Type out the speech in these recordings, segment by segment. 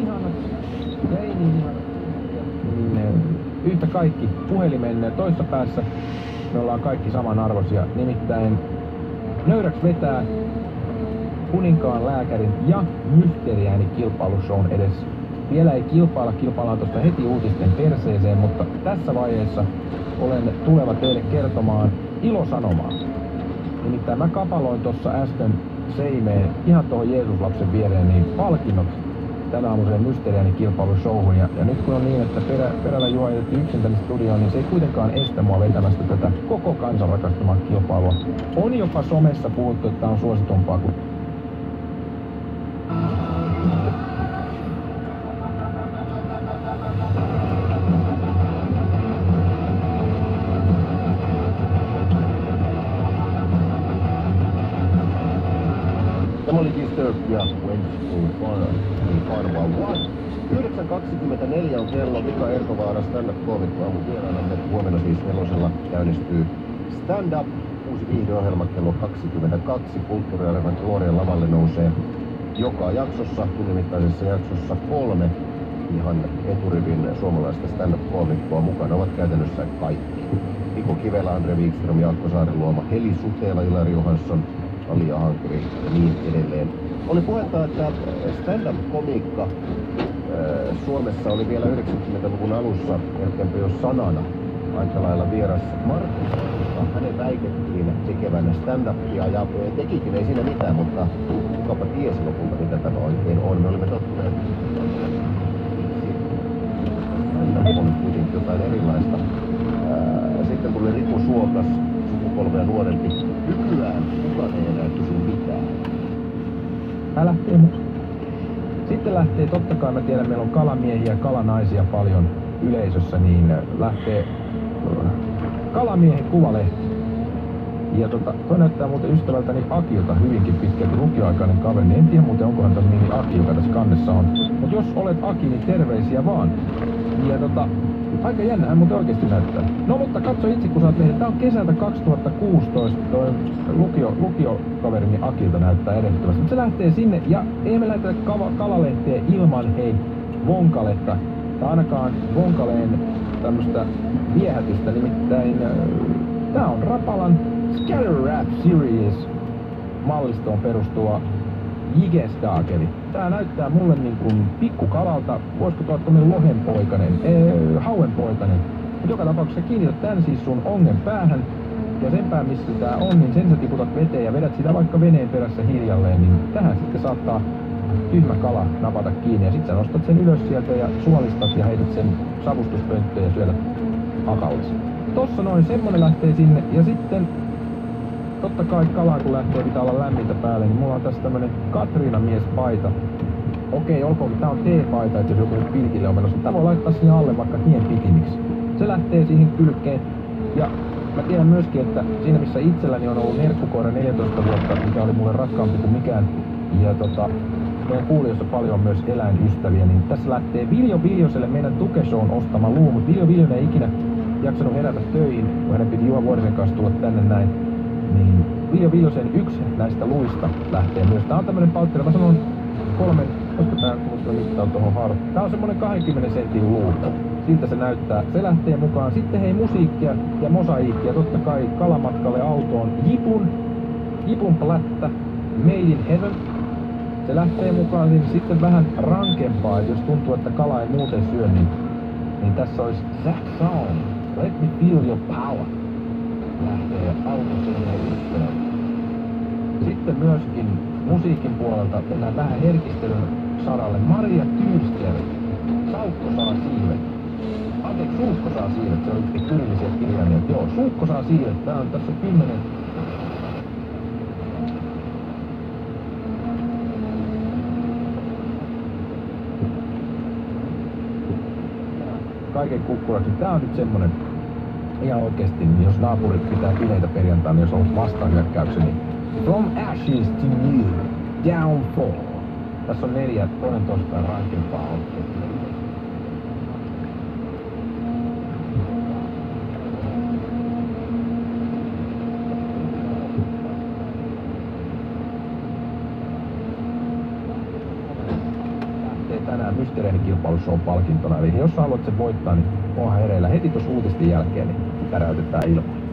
ihanat ja ei niin ihanat. Yhtä kaikki puhelimen toisessa päässä me ollaan kaikki samanarvoisia. Nimittäin nöyräksi vetää Kuninkaan lääkärin ja Mysteeriääni kilpailushown edessä. Vielä ei kilpaillaan tuosta heti uutisten perseeseen, mutta tässä vaiheessa olen tuleva teille kertomaan ilosanomaa. Nimittäin mä kapaloin tuossa äsken seimeen ihan tuohon Jeesuslapsen viereen niin palkinnot tänä aamuiseen Mysteeriääni kilpailushowhun. Ja nyt kun on niin, että Perällä Juha jätettiin yksin tänne studioon, niin se ei kuitenkaan estä mua vetämästä tätä koko kansan rakastamaa kilpailua. On jopa somessa puhuttu, että tää on suositumpaa kuin Tämä oli Disturb ja Went to Farm 9.24 on kello. Mika Erkovaara stand-up-koomikko aamun vieraanamme. Huomenna siis 4 käynnistyy stand-up. Uusi viihdeohjelma kello 22. Kulttuuriarenan Glorian lavalle nousee joka jaksossa, tunnimittaisessa jaksossa 3 ihan eturivin suomalaista stand-up-koomikkoa. Mukana ovat käytännössä kaikki. Niko Kivelä, Andre Wikström, Jaakko Saariluoma, Heli Sutela, Ilari Johansson, Alia Hankeri ja niin edelleen. Oli puhetta, että stand-up-komiikka Suomessa oli vielä 90-luvun alussa melkeinpä jo sanana aika lailla vieras Markus, koska hänen väitettiin tekevän stand-upia ja tekikin, ei siinä mitään, mutta kukapa tiesi lopulta mitä tämä oikein on. Me olimme tottuneet. Stand-up on kuitenkin jotain erilaista. Sitten tuli Riku Suokas, sukupolvea nuorempi. Nykyään kukaan ei enää kysy mitään. lähtee mukaan. Sitten lähtee, totta kai mä tiedän, meillä on kalamiehiä ja kalanaisia paljon yleisössä, niin lähtee Kalamiehen kuvalehti. Ja toi näyttää muuten ystävältäni Akilta hyvinkin pitkälti lukioaikainen kaveri. En tiedä muuten onkohan tämän nimi Aki, joka tässä kannessa on. Mut jos olet Aki, niin terveisiä vaan. Ja aika jännä, hän muuten oikeesti näyttää. No mutta katso itse kun sä oot tehnyt. Tää on kesältä 2016. Toi lukiokaverini Akilta näyttää edellyttävästi. Mut se lähtee sinne ja ei me lähetetä kalalehteen ilman vonkaletta. Tai ainakaan vonkaleen tämmöstä viehätystä. Nimittäin tää on Rapalan Scatter Rap Series mallistoon perustuva Jigestaakeli. Tää näyttää mulle niin kuin pikkukalalta, voisiko tuoda tommonen lohenpoikainen, hauenpoikainen. Mut joka tapauksessa kiinnität tän siis sun ongen päähän ja sen pää missä tää on, niin sen sä tiputat veteen ja vedät sitä vaikka veneen perässä hiljalleen, niin tähän sitten saattaa tyhmä kala napata kiinni ja sit sä nostat sen ylös sieltä ja suolistat ja heität sen savustuspönttöön ja syödät akallis. Tossa noin, semmonen lähtee sinne ja sitten totta kai kalaa kun lähtee pitää olla lämmintä päälle, niin mulla on tässä tämmönen Katriina-miespaita. Okei, olkoonkin tää on T-paita, että jos joku pilkille on menossa, tää voi laittaa sinne alle vaikka hien pikiniksi. Se lähtee siihen kylkeen ja mä tiedän myöskin, että siinä missä itselläni on ollut merkkukoira 14 vuotta, mikä oli mulle rakkaampi kuin mikään, ja meidän kuulijoissa paljon myös eläinystäviä, niin tässä lähtee Viljo Viljoselle meidän Tukeshown ostama luu, mutta Viljo Viljonen ei ikinä jaksanut herätä töihin, kun hänen piti Juha Vuorisen kanssa tulla tänne näin. Niin Viljo Viljosen yksi näistä luista lähtee myös. Tää on tämmönen paltteri, mä sanon 3, koska tää mittaa tohon hartiin. Tää on semmonen 20 sentin luu. Siltä se näyttää. Se lähtee mukaan. Sitten hei musiikkia ja mosaiikkia. Totta kai kalamatkalle autoon. Jipun plättä. Made in Heaven. Se lähtee mukaan. Sitten vähän rankempaa. Jos tuntuu, että kala ei muuten syö, niin tässä olisi Zack Sound. Let me feel your power. Lähtee autoseen. Sitten myöskin musiikin puolelta mennään vähän herkistelyn saralle. Maria Tyrster. Saukko saa siivet. Anteeksi, Suukko saa siivet. Se oli kyllisiä kirjaimia. Joo, Suukko saa siivet. Tää on tässä 10. Kaiken kukkuraksi. Tää on nyt semmonen ihan oikeesti, niin jos naapurit pitää bileitä perjantaina, jos on ollut vastahyökkäyksen, niin From Ashes to New, Downfall. Tässä on 4, toinen toistaan rankempaa otteita. tänään mysteerienikilpailussa on palkintona. Eli jos haluat sen voittaa, niin onhan hereillä heti tuossa uutisten jälkeen, niin täräytetään ilman.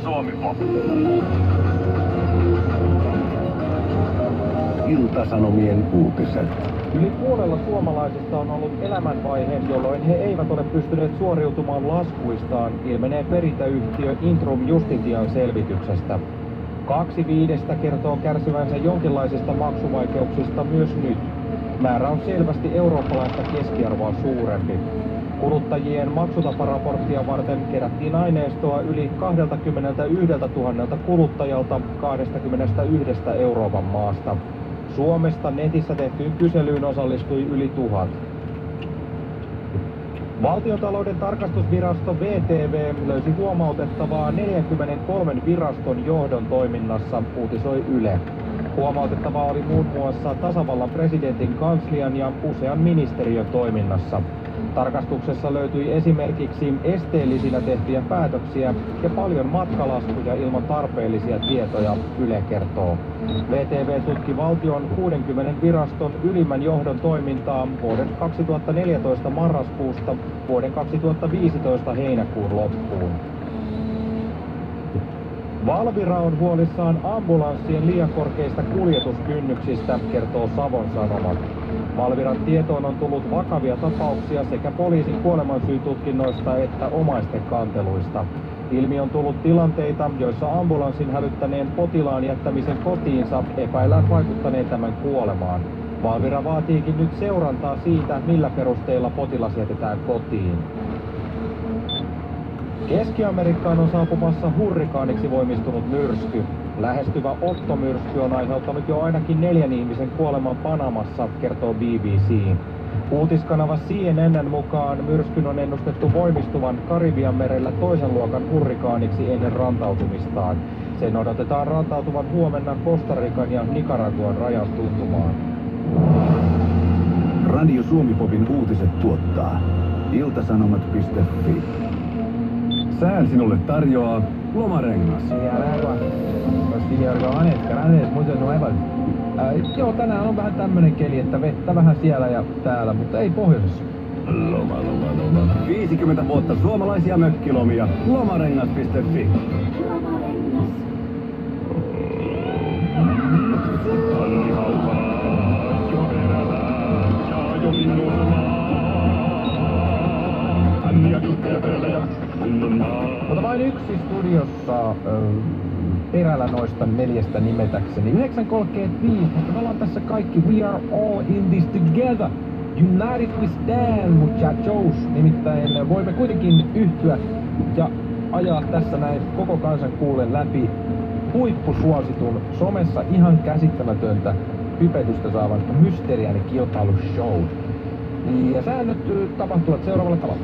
Suomi-pop. Ilta-Sanomien uutiset. Yli puolella suomalaisista on ollut elämänvaiheen, jolloin he eivät ole pystyneet suoriutumaan laskuistaan, ilmenee perintäyhtiö Intrum Justitian selvityksestä. 2/5 kertoo kärsivänsä jonkinlaisista maksuvaikeuksista myös nyt. Määrä on selvästi eurooppalaista keskiarvoa suurempi. Kuluttajien maksutaparaporttia varten kerättiin aineistoa yli 21 000 kuluttajalta 21 Euroopan maasta. Suomesta netissä tehtyyn kyselyyn osallistui yli 1000. Valtiontalouden tarkastusvirasto VTV löysi huomautettavaa 43 viraston johdon toiminnassa, uutisoi Yle. Huomautettavaa oli muun muassa tasavallan presidentin kanslian ja usean ministeriön toiminnassa. Tarkastuksessa löytyi esimerkiksi esteellisillä tehtyjä päätöksiä ja paljon matkalaskuja ilman tarpeellisia tietoja, Yle kertoo. VTV tutki valtion 60 viraston ylimmän johdon toimintaa vuoden 2014 marraskuusta vuoden 2015 heinäkuun loppuun. Valvira on huolissaan ambulanssien liian korkeista kuljetuskynnyksistä, kertoo Savon Sanomat. Valviran tietoon on tullut vakavia tapauksia sekä poliisin kuolemansyytutkinnoista että omaisten kanteluista. Ilmi on tullut tilanteita, joissa ambulanssin hälyttäneen potilaan jättämisen kotiinsa epäillään vaikuttaneen tämän kuolemaan. Valvira vaatiikin nyt seurantaa siitä, millä perusteilla potilas jätetään kotiin. Keski-Amerikkaan on saapumassa hurrikaaniksi voimistunut myrsky. Lähestyvä Otto-myrsky on aiheuttanut jo ainakin 4 ihmisen kuoleman Panamassa, kertoo BBC. Uutiskanava CNN:n mukaan myrskyn on ennustettu voimistuvan Karibian merellä toisen luokan hurrikaaniksi ennen rantautumistaan. Sen odotetaan rantautuvan huomenna Costa Rican ja Nicaraguan rajan tuntumaan. Radio Suomi-popin uutiset tuottaa iltasanomat.fi. Sään sinulle tarjoaa Lomarengas. Joo, tänään on vähän tämmönen keli, että vettä vähän siellä ja täällä, mutta ei pohjoisessa. Loma. 50 vuotta suomalaisia mökkilomia. Lomarengas.fi. Mutta vain yksi studiossa perällä noista 4 nimetäkseni. 9.35, mutta me ollaan tässä kaikki. We are all in this together. United we stand, muchachos. Nimittäin voimme kuitenkin yhtyä ja ajaa tässä näin koko kansan kuulen läpi huippusuositun, somessa ihan käsittämätöntä hypetystä saavan Mysteeriääni kilpailushow. Ja säännöt tapahtuvat seuraavalla tavalla.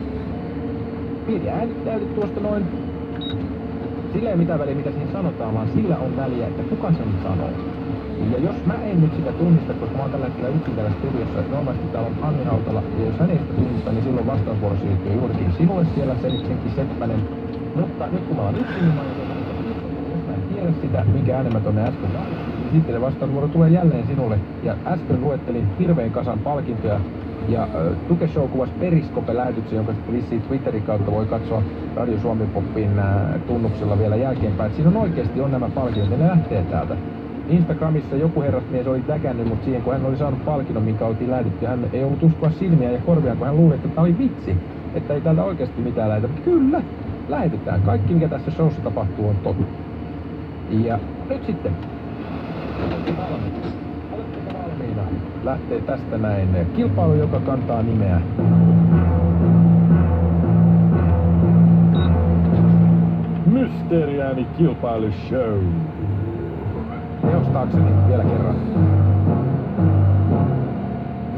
Pieni ääni täytyy tuosta noin. Sillä ei mitään väliä, mitä siihen sanotaan, vaan sillä on väliä, että kuka sen sanoo. Ja jos mä en nyt sitä tunnista, koska mä oon tällä hetkellä yksin täällä studiossa, että normaalisti täällä on Anni Hautala, ja jos hän ei sitä tunnista, niin silloin vastausvuoro siirtyy juurikin sinulle siellä, Senki Seppänen. Mutta nyt kun mä oon yksin, niin mä en tiedä sitä, minkä äänen mä tonne äsken niin sitten se vastausvuoro tulee jälleen sinulle. Ja äsken luettelin hirveän kasan palkintoja. Ja Tuke Show kuvasi Periskope-lähetyksen, jonka sitten vissiin Twitterin kautta voi katsoa Radio Suomi-popin tunnuksella vielä jälkeenpäin. Siinä on oikeasti nämä palkinnot, ja ne lähtee täältä. Instagramissa joku herrasmies oli täkännyt mut siihen, kun hän oli saanut palkinnon, minkä oltiin lähetetty. Hän ei ollut uskoa silmiä ja korvia, kun hän luuli, että tämä oli vitsi. Että ei täältä oikeasti mitään lähetä. Mutta kyllä, lähetetään. Kaikki, mikä tässä showssa tapahtuu, on totta. Ja nyt sitten. Lähtee tästä näin kilpailu, joka kantaa nimeä Mysteeriääni kilpailushow. Tehostaakseni vielä kerran.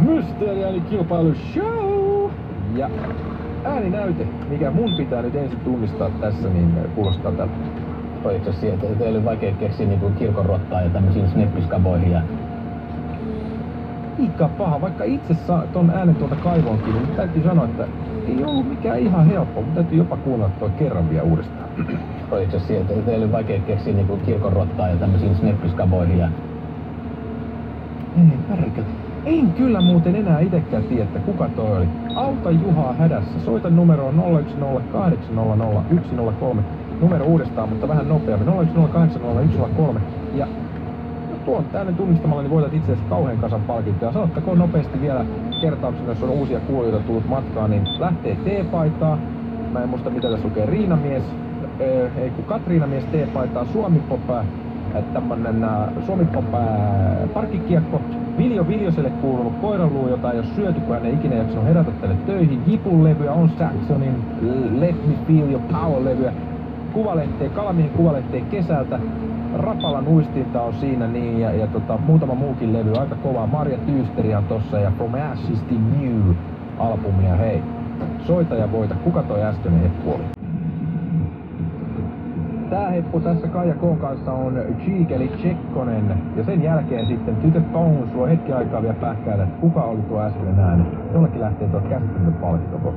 Mysteeriääni kilpailushow. Ja ääninäyte, mikä mun pitää nyt ensin tunnistaa tässä, niin kuulostaa tältä. Itse asiassa siihen, että teillä oli vaikea keksiä niin kirkonrottaa ja tämmöisiin sneppiskaboihin ja aika paha, vaikka itse saa ton äänen tuolta kaivoonkin, niin täytyy sanoa, että ei ollut mikään ihan helppo, mutta täytyy jopa kuunnella toi kerran vielä uudestaan. Itse asiassa siihen, että teillä oli vaikea keksiä niin kirkonrottaa ja tämmöisiin sneppiskaboihin ja ei pärkä. En kyllä muuten enää itekään tiedä, että kuka toi oli. Auta Juhaa hädässä. Soita numeroon 010800 numero uudestaan, mutta vähän nopeammin. 01080103. Ja tuon tänne tunnistamalla, niin voitat itse asiassa kauhean kasan palkintoja. Sanottakoon nopeasti vielä kertauksena, jos on uusia kuulijoita tullut matkaan, niin lähtee T-paitaa. Mä en muista mitä tässä lukee. Riinamies, ei kun Katriinamies T-paitaa, Suomi-popää, tämmönen Suomi-popää parkkikiekko. Viljoselle kuulunut koiranluu, jota ei ole syöty, kun hän ei ikinä jaksanut herätä tänne töihin. Jipun levyä on Saxonin Let Me Feel Your Power-levyä. Kuvalehteä, Kalamiehen kuvalehteä kesältä. Rapalan uistinta on siinä niin, ja muutama muukin levy, aika kovaa. Marja Tyysteriä on tossa, ja From Ashes to New -albumia, hei. Soita ja voita, kuka toi äskeinen heppu oli? Tää heppu tässä Kaija K:n kanssa on Cheek eli Tsekkonen. Ja sen jälkeen sitten tytöt Tones, sulla on hetki aikaa vielä pähkäillä, että kuka oli tuo äskeinen ääni. Jollekin lähtee tuo käsittelyyn palkinto.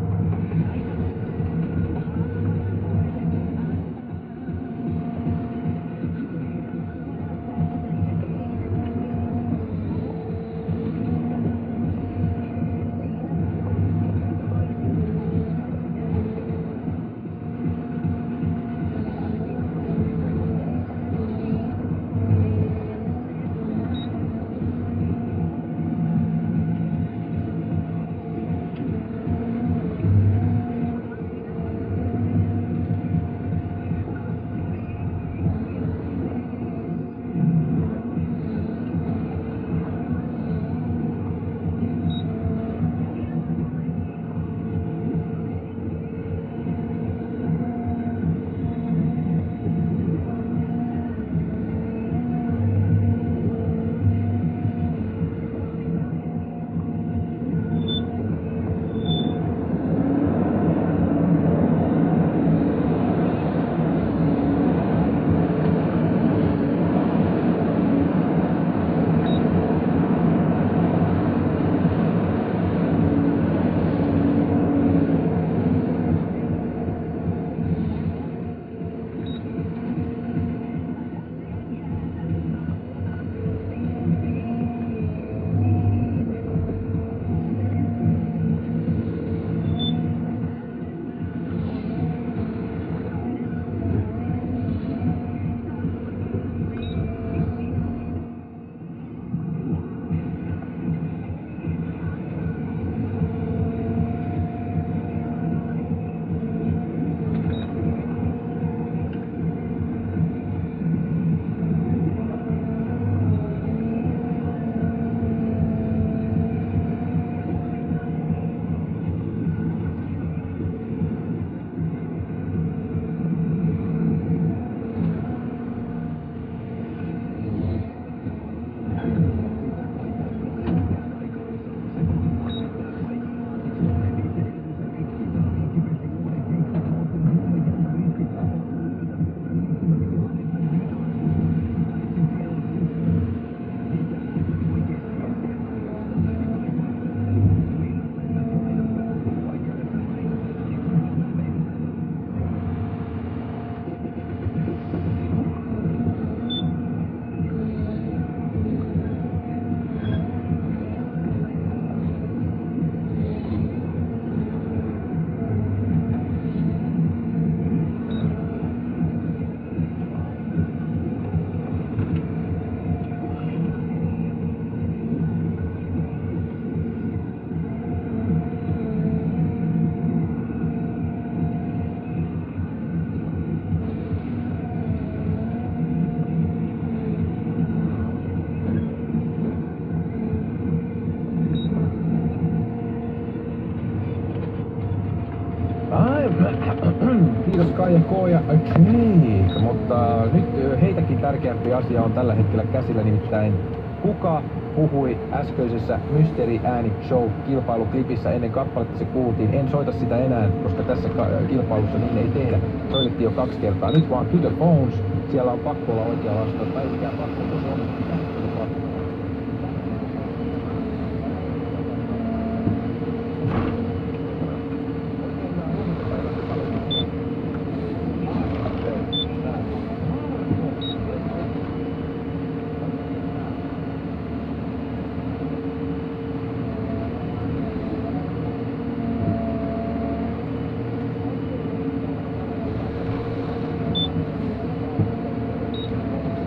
Kiitos Kaija K ja Cheek, mutta nyt heitäkin tärkeämpi asia on tällä hetkellä käsillä, nimittäin kuka puhui äskeisessä Mystery Ääni Show-kilpailuklipissä ennen kappaletta se kuultiin. En soita sitä enää, koska tässä kilpailussa niin ei tehdä. Soitettiin jo 2 kertaa. Nyt vaan To The Phones. Siellä on pakko olla oikea vastaus. Tai ei mikään pakko, mutta se on mikään.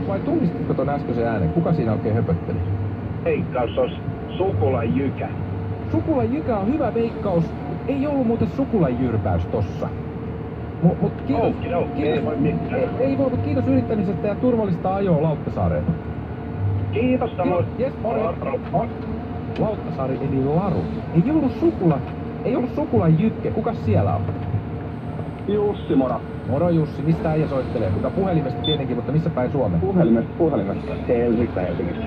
Vai tunnistitko ton äskeisen äänen? Kuka siinä oikein höpötteli? Veikkaus on Sukulan Jykä. Sukulan Jykä on hyvä veikkaus. Ei ollut muuten Sukulan Jyrpäys tossa. Mut kiitos. Ei voi mitään. Ei voi, mutta kiitos yrittämisestä ja turvallista ajoa Lauttasaareen. Kiitos samoin. Jes, Lauttasaari eli Laru. Ei ollut Sukulan Jykke. Kukas siellä on? Jussi, moro. Moro Jussi, mistä äijä soittelee? Mutta puhelimesta tietenkin, mutta missä päin Suomeen? Puhelimesta. Helsingistä.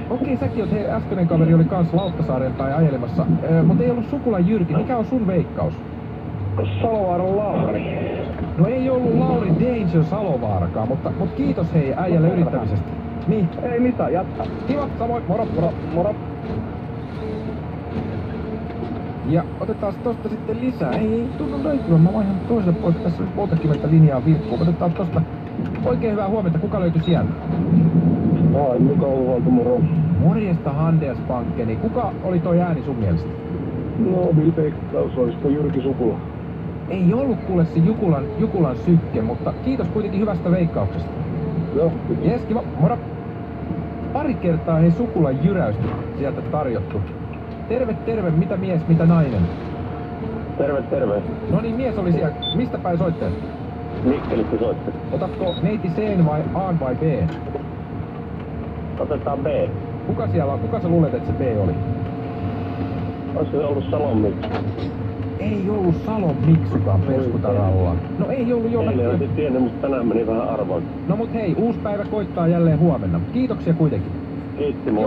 Okei, säkin oot, äskeinen kaveri oli kans Lauttasaaren päin ajelemassa, mutta ei ollut Sukulan Jyrki. Mikä on sun veikkaus? Salovaaran Lauri. No ei ollut Lauri Danger Salovaarakaan, mutta kiitos hei äijälle yrittämisestä. Niin, Ei mitään, jatka. kiva, samoin, moro, moro. Moro. Ja otetaan tosta sitten lisää. Ei tunnu löytyä, mä vaihan toiselle pois. Tässä on 30 linjaa vilkkuu. Otetaan tosta oikein hyvää huomenta. Kuka löytyi sieltä? Ai, mukava moro. Morjesta Handelsbankeni. Kuka oli toi ääni sun mielestä? No, Vilpeikkaus, olisiko Jyrki Sukula? Ei ollut kuule se Jukulan sykke, mutta kiitos kuitenkin hyvästä veikkauksesta. Joo. Jes, kiva, moro. Pari kertaa hei Sukulan jyräystä sieltä tarjottu. Terve, terve, mitä mies, mitä nainen? Terve, terve. No niin, mies oli siellä. Mistä päin soitteet? Mikkelistä soitte. Otatko neiti C vai A vai B? Otetaan B. Kuka siellä on? Kuka sä luulet, että se B oli? Olisiko ollut Salon Mikki? Ei ollut Salon Miksukaan Peskutaralla. No ei ollut jo Eilen näkyy. olisin tiennyt, mutta tänään meni vähän arvoin. No mut hei, uusi päivä koittaa jälleen huomenna. Kiitoksia kuitenkin. Kiitti, moi.